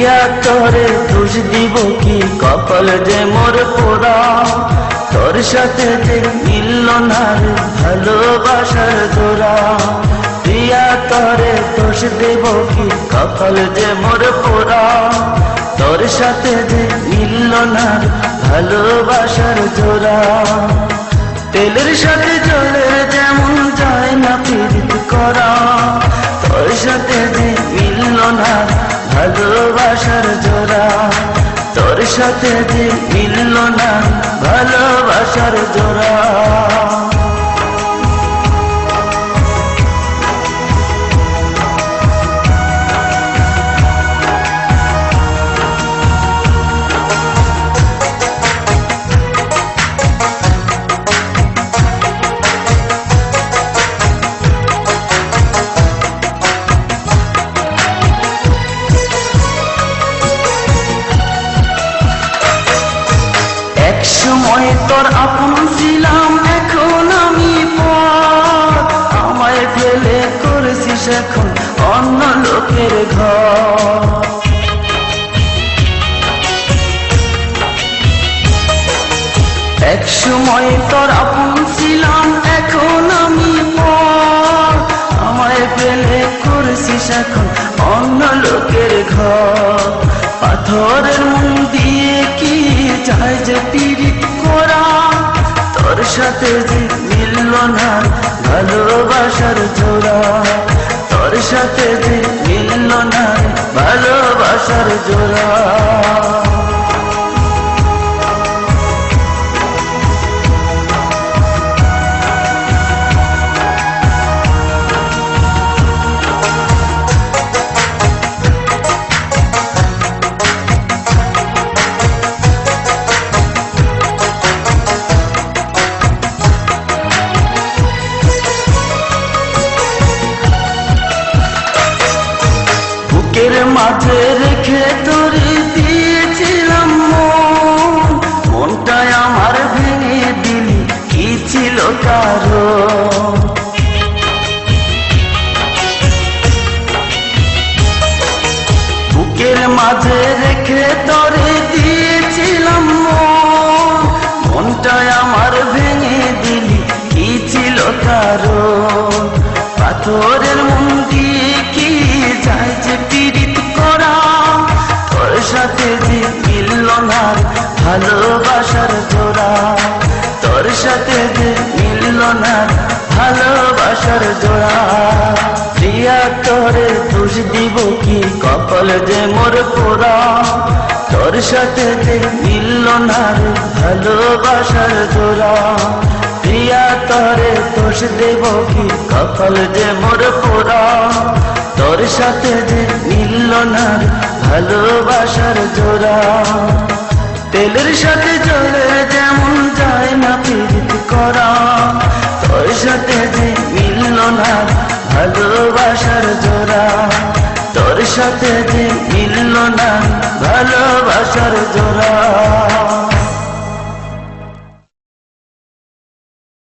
প্রিয়া তোরে দোষ দিব কি, কপাল যে মোর পোড়া, তোর সাথে যে মিলল না রে ভালোবাসার জোড়া। প্রিয়া তোরে দোষ দেব কি, কপাল যে মোর পোড়া, তোর সাথে যে মিলল না রে ভালোবাসার জোড়া। তেলের সাথে জলের যেমন যায় না পীড়িত করা, তোর সাথে যে মিলল না ভালোবাসার জোড়া, তোর সাথে যে মিলল না ভালোবাসার জোড়া। একসময় তোর আপন ছিলাম, এখন আমি পর, আমায় ফেলে করেছিস এখন অন্য লোকের ঘর। একসময় তোর আপন ছিলাম, এখন আমি পর, আমায় ফেলে করেছিস এখন অন্য লোকের ঘর। পাথরের মন দিয়ে কি চাই যে পীড়িত করা, তোর সাথে যে মিলল না ভালোবাসার জোড়া, তোর সাথে যে মিলল না ভালোবাসার জোড়া। বুকের মাঝে রেখে তোরে দিয়েছিলাম মন, মনটাই আমার ভেঙে দিলি কি ছিল কারণ। বুকের মাঝে রেখে তোরে দিয়েছিলাম মন, মনটাই আমার ভেঙে দিলি কি ছিল কারণ। পাথরের মন দিয়ে কি যায় যে পীড়িত করা, তোর সাথে যে মিলল না ভালোবাসার জোড়া, তোর সাথে যে মিলল না ভালোবাসার জোড়া। প্রিয়া তোরে দোষ দিব কি, কপাল যে মোর পোড়া, তোর সাথে যে মিলল না ভালোবাসার জোড়া। প্রিয়া তোরে দোষ দেব কি, কপাল যে মোর পোড়া, তোর সাথে যে মিলল না ভালোবাসার জোড়া। তেলের সাথে জলের যেমন যায় না পীড়িত করা, তোর সাথে যে মিলল না ভালোবাসার জোড়া, তোর সাথে যে মিলল না ভালোবাসার জোড়া।